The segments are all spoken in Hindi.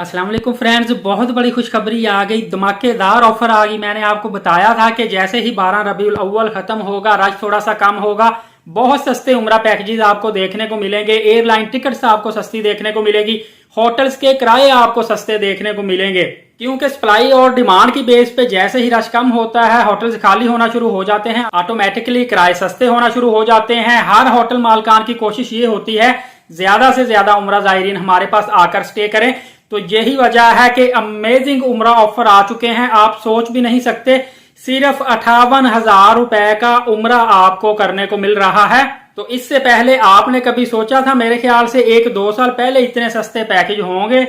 अस्सलाम वालेकुम फ्रेंड्स, बहुत बड़ी खुशखबरी आ गई, धमाकेदार ऑफर आ गई। मैंने आपको बताया था कि जैसे ही 12 रबीउल अव्वल खत्म होगा, रश थोड़ा सा कम होगा, बहुत सस्ते उम्रा पैकेजेस आपको देखने को मिलेंगे। एयरलाइन टिकट्स आपको सस्ती देखने को मिलेगी, होटल्स के किराए आपको सस्ते देखने को मिलेंगे। क्योंकि सप्लाई और डिमांड की बेस पे जैसे ही रश कम होता है, होटल्स खाली होना शुरू हो जाते हैं, ऑटोमेटिकली किराए सस्ते होना शुरू हो जाते हैं। हर होटल मालकान की कोशिश ये होती है ज्यादा से ज्यादा उम्रा जायरीन हमारे पास आकर स्टे करें। तो यही वजह है कि अमेजिंग उम्रा ऑफर आ चुके हैं, आप सोच भी नहीं सकते। सिर्फ 58,000 रुपए का उम्रा आपको करने को मिल रहा है। तो इससे पहले आपने कभी सोचा था? मेरे ख्याल से 1-2 साल पहले इतने सस्ते पैकेज होंगे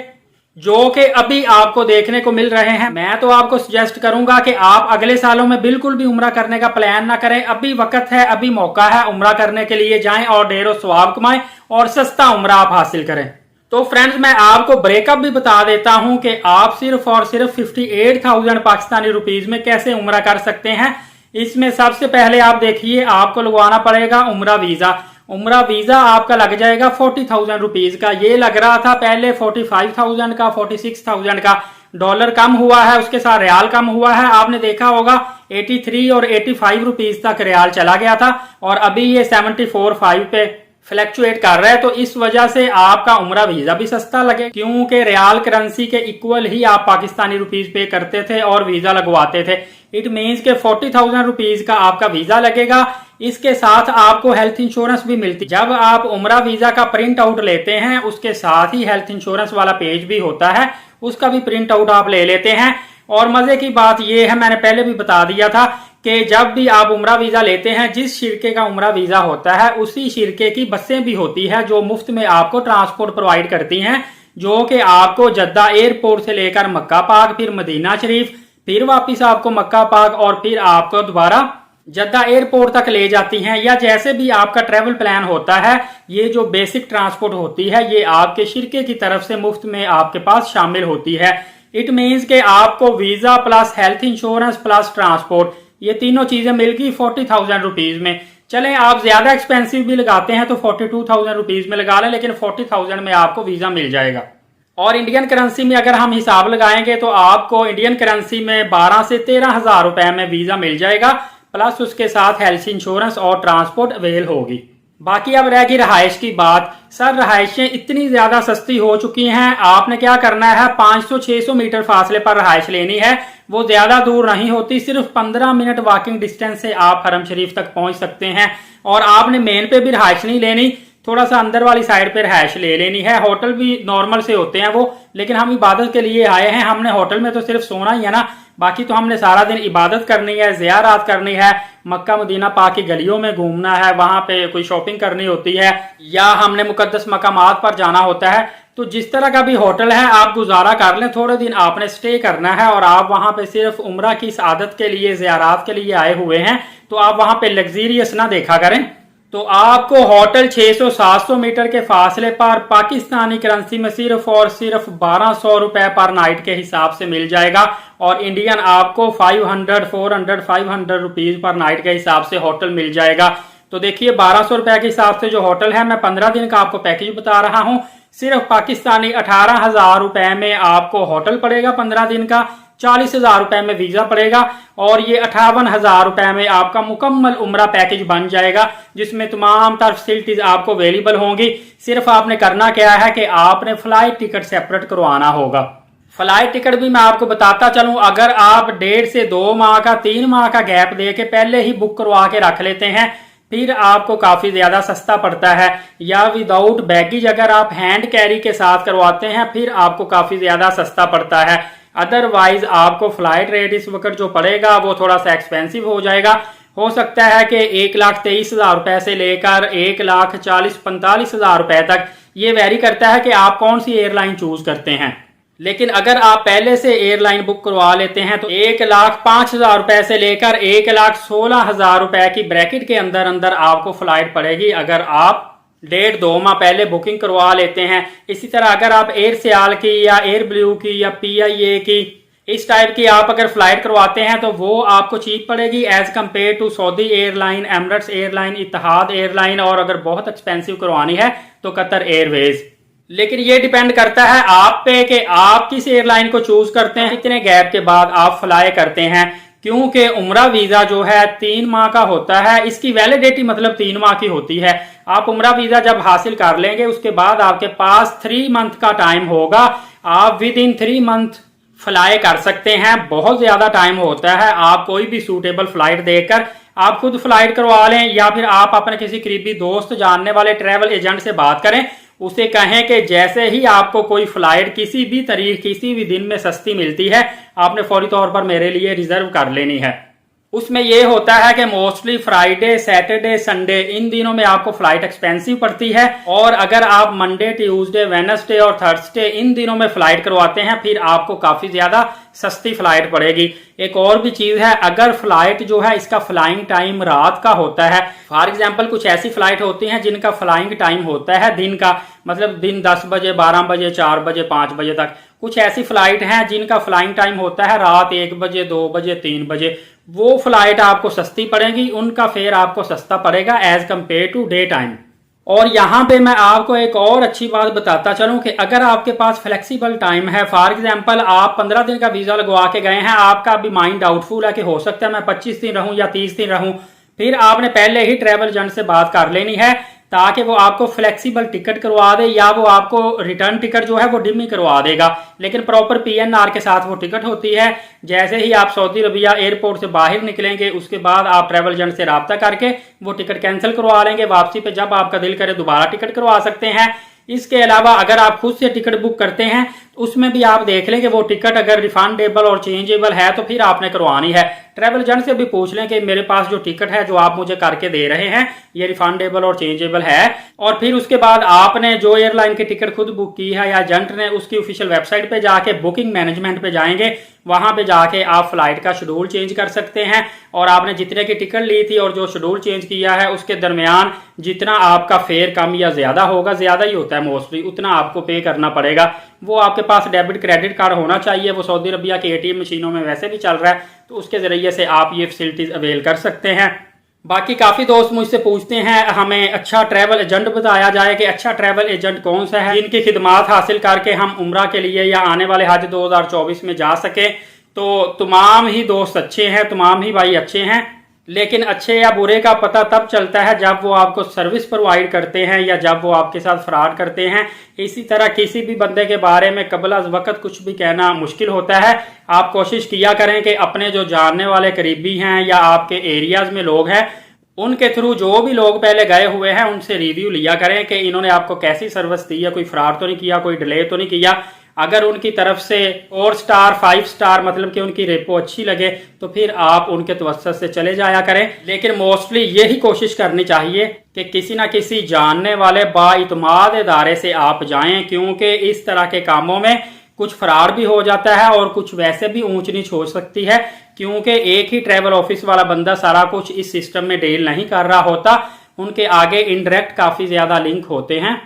जो कि अभी आपको देखने को मिल रहे हैं। मैं तो आपको सजेस्ट करूंगा कि आप अगले सालों में बिल्कुल भी उम्रा करने का प्लान ना करें। अभी वक्त है, अभी मौका है, उम्रा करने के लिए जाएं और ढेरों सवाब कमाएं और सस्ता उम्रा आप हासिल करें। तो फ्रेंड्स, मैं आपको ब्रेकअप भी बता देता हूं कि आप सिर्फ और सिर्फ 58,000 पाकिस्तानी रुपीज में कैसे उम्रा कर सकते हैं। इसमें सबसे पहले आप देखिए, आपको लगवाना पड़ेगा उम्रा वीजा। उम्रा वीजा आपका लग जाएगा 40,000 रुपीज का। ये लग रहा था पहले 45,000 का, 46,000 का। डॉलर कम हुआ है, उसके साथ रियाल कम हुआ है। आपने देखा होगा 83 और 85 रुपीज तक रियाल चला गया था और अभी ये 74.5 पे फ्लैक्चुएट कर रहा है। तो इस वजह से आपका उम्रा वीजा भी सस्ता लगे, क्योंकि रियाल करेंसी के इक्वल ही आप पाकिस्तानी रुपीज पे करते थे और वीजा लगवाते थे। इट मीन्स के 40,000 रुपीज का आपका वीजा लगेगा। इसके साथ आपको हेल्थ इंश्योरेंस भी मिलती। जब आप उम्रा वीजा का प्रिंट आउट लेते हैं, उसके साथ ही हेल्थ इंश्योरेंस वाला पेज भी होता है, उसका भी प्रिंट आउट आप ले लेते हैं। और मजे की बात यह है, मैंने पहले भी बता दिया था कि जब भी आप उम्रा वीजा लेते हैं, जिस शिरके का उम्रा वीजा होता है उसी शिरके की बसें भी होती है जो मुफ्त में आपको ट्रांसपोर्ट प्रोवाइड करती हैं, जो कि आपको जद्दा एयरपोर्ट से लेकर मक्का पाक, फिर मदीना शरीफ, फिर वापिस आपको मक्का पाक और फिर आपको दोबारा जद्दा एयरपोर्ट तक ले जाती हैं। या जैसे भी आपका ट्रेवल प्लान होता है, ये जो बेसिक ट्रांसपोर्ट होती है ये आपके शिरके की तरफ से मुफ्त में आपके पास शामिल होती है। इट मीन्स के आपको visa plus health insurance plus transport, ये तीनों चीजें मिलकर 40,000 रुपीज में। चलें, आप ज्यादा एक्सपेंसिव भी लगाते हैं तो 42,000 रुपीज में लगा लें, लेकिन 40,000 में आपको वीजा मिल जाएगा। और इंडियन करेंसी में अगर हम हिसाब लगाएंगे तो आपको इंडियन करेंसी में 12 से 13,000 रुपए में वीजा मिल जाएगा, प्लस उसके साथ हेल्थ इंश्योरेंस और ट्रांसपोर्ट अवेल होगी। बाकी अब रह गई रहायश की बात। सर, रहायशें इतनी ज्यादा सस्ती हो चुकी हैं, आपने क्या करना है, 500-600 मीटर फासले पर रहायश लेनी है। वो ज्यादा दूर नहीं होती, सिर्फ 15 मिनट वॉकिंग डिस्टेंस से आप हरम शरीफ तक पहुंच सकते हैं। और आपने मेन पे भी रहायश नहीं लेनी, थोड़ा सा अंदर वाली साइड पे रहायश ले लेनी है। होटल भी नॉर्मल से होते हैं वो, लेकिन हम इबादत के लिए आए हैं, हमने होटल में तो सिर्फ सोना ही है ना, बाकी तो हमने सारा दिन इबादत करनी है, ज़ियारत करनी है, मक्का मदीना पाक की गलियों में घूमना है, वहां पे कोई शॉपिंग करनी होती है, या हमने मुकद्दस मकामात पर जाना होता है। तो जिस तरह का भी होटल है आप गुजारा कर लें, थोड़े दिन आपने स्टे करना है और आप वहां पे सिर्फ उम्रा की सादत के लिए, ज़ियारत के लिए आए हुए हैं, तो आप वहां पे लग्जरियस ना देखा करें। तो आपको होटल 600-700 मीटर के फासले पर पाकिस्तानी करेंसी में सिर्फ और सिर्फ 1200 रुपए पर नाइट के हिसाब से मिल जाएगा। और इंडियन आपको 500, 400, 500 रुपीज पर नाइट के हिसाब से होटल मिल जाएगा। तो देखिए, 1200 रुपए के हिसाब से जो होटल है, मैं 15 दिन का आपको पैकेज बता रहा हूं, सिर्फ पाकिस्तानी 18,000 रुपए में आपको होटल पड़ेगा 15 दिन का, 40,000 रुपए में वीजा पड़ेगा और ये 58,000 रुपए में आपका मुकम्मल उम्रा पैकेज बन जाएगा, जिसमें तमाम तर फैसिलिटीज आपको अवेलेबल होंगी। सिर्फ आपने करना क्या है कि आपने फ्लाइट टिकट सेपरेट करवाना होगा। फ्लाइट टिकट भी मैं आपको बताता चलूं, अगर आप 1.5 से 2 माह का, 3 माह का गैप दे के पहले ही बुक करवा के रख लेते हैं, फिर आपको काफी ज्यादा सस्ता पड़ता है। या विदाउट बैगेज अगर आप हैंड कैरी के साथ करवाते हैं, फिर आपको काफी ज्यादा सस्ता पड़ता है। अदरवाइज आपको फ्लाइट रेट इस वक्त जो पड़ेगा वो थोड़ा सा एक्सपेंसिव हो जाएगा। हो सकता है कि 1,23,000 रुपए से लेकर 1,40,45,000 रुपए तक, ये वेरी करता है कि आप कौन सी एयरलाइन चूज करते हैं। लेकिन अगर आप पहले से एयरलाइन बुक करवा लेते हैं तो 1,05,000 रुपए से लेकर 1,16,000 रुपए की ब्रैकेट के अंदर अंदर आपको फ्लाइट पड़ेगी, अगर आप 1.5-2 माह पहले बुकिंग करवा लेते हैं। इसी तरह अगर आप एयर सियाल की या एयर ब्लू की या PIA की, इस टाइप की आप अगर फ्लाइट करवाते हैं तो वो आपको चीप पड़ेगी as compare to Saudi airline, Emirates airline, Etihad airline, और अगर बहुत एक्सपेंसिव करवानी है तो कतर एयरवेज। लेकिन ये डिपेंड करता है आप पे कि आप किस एयरलाइन को चूज करते हैं, कितने गैप के बाद आप फ्लाई करते हैं। क्योंकि उम्रा वीजा जो है 3 माह का होता है, इसकी वैलिडिटी मतलब 3 माह की होती है। आप उम्रा वीजा जब हासिल कर लेंगे उसके बाद आपके पास 3 मंथ का टाइम होगा, आप विद इन 3 मंथ फ्लाई कर सकते हैं। बहुत ज्यादा टाइम होता है, आप कोई भी सूटेबल फ्लाइट देखकर आप खुद फ्लाइट करवा लें या फिर आप अपने किसी करीबी दोस्त जानने वाले ट्रैवल एजेंट से बात करें, उसे कहें कि जैसे ही आपको कोई फ्लाइट किसी भी तारीख किसी भी दिन में सस्ती मिलती है आपने फौरी तौर पर मेरे लिए रिजर्व कर लेनी है। उसमें यह होता है कि मोस्टली फ्राइडे, सैटरडे, संडे इन दिनों में आपको फ्लाइट एक्सपेंसिव पड़ती है, और अगर आप मंडे, ट्यूसडे, वेडनेसडे और थर्सडे इन दिनों में फ्लाइट करवाते हैं फिर आपको काफी ज्यादा सस्ती फ्लाइट पड़ेगी। एक और भी चीज है, अगर फ्लाइट जो है इसका फ्लाइंग टाइम रात का होता है, फॉर एग्जांपल कुछ ऐसी फ्लाइट होती हैं जिनका फ्लाइंग टाइम होता है दिन का, मतलब दिन 10 बजे, 12 बजे, 4 बजे, 5 बजे तक। कुछ ऐसी फ्लाइट हैं जिनका फ्लाइंग टाइम होता है रात 1 बजे, 2 बजे, 3 बजे। वो फ्लाइट आपको सस्ती पड़ेगी, उनका फेयर आपको सस्ता पड़ेगा as compare to day time. और यहाँ पे मैं आपको एक और अच्छी बात बताता चलूं कि अगर आपके पास फ्लेक्सिबल टाइम है, फॉर एग्जांपल आप 15 दिन का वीजा लगवा के गए हैं, आपका अभी माइंड डाउटफुल है कि हो सकता है मैं 25 दिन रहूं या 30 दिन रहूं, फिर आपने पहले ही ट्रैवल एजेंट से बात कर लेनी है ताकि वो आपको फ्लेक्सिबल टिकट करवा दे, या वो आपको रिटर्न टिकट जो है वो डिमी करवा देगा। लेकिन प्रॉपर पीएनआर के साथ वो टिकट होती है। जैसे ही आप सऊदी अरबिया एयरपोर्ट से बाहर निकलेंगे उसके बाद आप ट्रैवल एजेंट से राब्ता करके वो टिकट कैंसिल करवा लेंगे। वापसी पे जब आपका दिल करे दोबारा टिकट करवा सकते हैं। इसके अलावा अगर आप खुद से टिकट बुक करते हैं उसमें भी आप देख लें कि वो टिकट अगर रिफंडेबल और चेंजेबल है तो फिर आपने करवानी है। ट्रैवल एजेंट से भी पूछ लें कि मेरे पास जो टिकट है जो आप मुझे करके दे रहे हैं ये रिफंडेबल और चेंजेबल है। और फिर उसके बाद आपने जो एयरलाइन की टिकट खुद बुक की है या एजेंट ने, उसकी ऑफिशियल वेबसाइट पे जाके बुकिंग मैनेजमेंट पे जाएंगे, वहां पे जाके आप फ्लाइट का शेड्यूल चेंज कर सकते हैं। और आपने जितने की टिकट ली थी और जो शेड्यूल चेंज किया है उसके दरमियान जितना आपका फेयर कम या ज्यादा होगा, ज्यादा ही होता है मोस्टली, उतना आपको पे करना पड़ेगा। वो आपके पास डेबिट क्रेडिट कार्ड होना चाहिए, वो सऊदी अरबिया के एटीएम मशीनों में वैसे भी चल रहा है, तो उसके जरिए से आप ये फैसिलिटीज अवेल कर सकते हैं। बाकी काफी दोस्त मुझसे पूछते हैं हमें अच्छा ट्रैवल एजेंट बताया जाए कि अच्छा ट्रैवल एजेंट कौन सा है जिनकी खिदमात हासिल करके हम उम्रा के लिए या आने वाले हज 2024 में जा सके। तो तमाम ही दोस्त अच्छे हैं, तमाम ही भाई अच्छे हैं, लेकिन अच्छे या बुरे का पता तब चलता है जब वो आपको सर्विस प्रोवाइड करते हैं या जब वो आपके साथ फ्रॉड करते हैं। इसी तरह किसी भी बंदे के बारे में कबल अज़ वक्त कुछ भी कहना मुश्किल होता है। आप कोशिश किया करें कि अपने जो जानने वाले करीबी हैं या आपके एरियाज में लोग हैं उनके थ्रू जो भी लोग पहले गए हुए हैं उनसे रिव्यू लिया करें कि इन्होंने आपको कैसी सर्विस दी है, कोई फ्रॉड तो नहीं किया, कोई डिले तो नहीं किया। अगर उनकी तरफ से 4 स्टार 5 स्टार मतलब कि उनकी रेपो अच्छी लगे तो फिर आप उनके तवस्सुत से चले जाया करें। लेकिन मोस्टली यही कोशिश करनी चाहिए कि किसी ना किसी जानने वाले बाइतमाद इदारे से आप जाएं, क्योंकि इस तरह के कामों में कुछ फ्रॉड भी हो जाता है और कुछ वैसे भी ऊंच नीच हो सकती है, क्योंकि एक ही ट्रैवल ऑफिस वाला बंदा सारा कुछ इस सिस्टम में डील नहीं कर रहा होता, उनके आगे इनडायरेक्ट काफी ज्यादा लिंक होते हैं।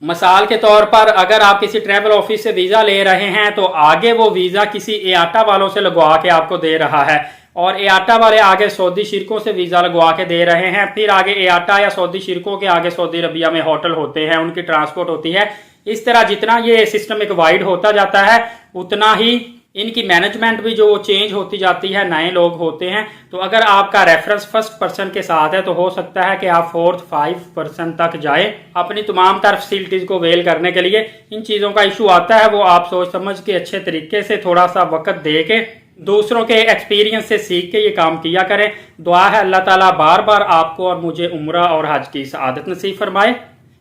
मिसाल के तौर पर अगर आप किसी ट्रैवल ऑफिस से वीजा ले रहे हैं तो आगे वो वीजा किसी एआटा वालों से लगवा के आपको दे रहा है, और एआटा वाले आगे सऊदी शिरकों से वीजा लगवा के दे रहे हैं। फिर आगे एआटा या सऊदी शिरकों के आगे सऊदी अरबिया में होटल होते हैं, उनकी ट्रांसपोर्ट होती है। इस तरह जितना ये सिस्टम एक वाइड होता जाता है उतना ही इनकी मैनेजमेंट भी जो चेंज होती जाती है, नए लोग होते हैं। तो अगर आपका रेफरेंस फर्स्ट पर्सन के साथ है तो हो सकता है कि आप 4th 5 पर्सन तक जाए अपनी तमाम तरह फैसिलिटीज को वेल करने के लिए। इन चीजों का इशू आता है वो आप सोच समझ के अच्छे तरीके से थोड़ा सा वक्त दे के दूसरों के एक्सपीरियंस से सीख के ये काम किया करें। दुआ है अल्लाह ताला बार बार आपको और मुझे उम्रा और हज की सआदत नसीब फरमाए।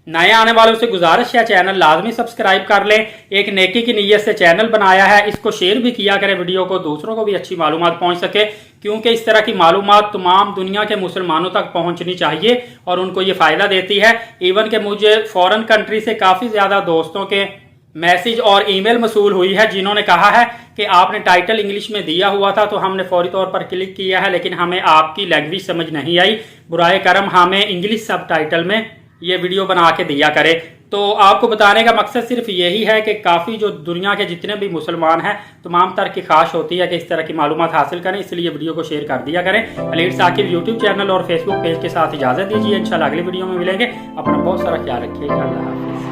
नए आने वालों से गुजारिश है चैनल लाजमी सब्सक्राइब कर लें। एक नेकी की नीयत से चैनल बनाया है, इसको शेयर भी किया करें वीडियो को, दूसरों को भी अच्छी मालूमात पहुंच सके, क्योंकि इस तरह की मालूमात तमाम दुनिया के मुसलमानों तक पहुंचनी चाहिए और उनको ये फायदा देती है। इवन के मुझे फॉरेन कंट्री से काफी ज्यादा दोस्तों के मैसेज और ईमेल मसूल हुई है जिन्होंने कहा है कि आपने टाइटल इंग्लिश में दिया हुआ था तो हमने फौरी तौर पर क्लिक किया है लेकिन हमें आपकी लैंग्वेज समझ नहीं आई, बुराए करम हमें इंग्लिश सब टाइटल में ये वीडियो बना के दिया करे। तो आपको बताने का मकसद सिर्फ यही है कि काफ़ी जो दुनिया के जितने भी मुसलमान हैं तमाम तरह की ख्वाहिश होती है कि इस तरह की मालूमात हासिल करें, इसलिए वीडियो को शेयर कर दिया करें। खलील साकिब यूट्यूब चैनल और फेसबुक पेज के साथ इजाज़त दीजिए। इंशाल्लाह अगली वीडियो में मिलेंगे। अपना बहुत सारा ख्याल रखिएगा। अल्लाह हाफिज़।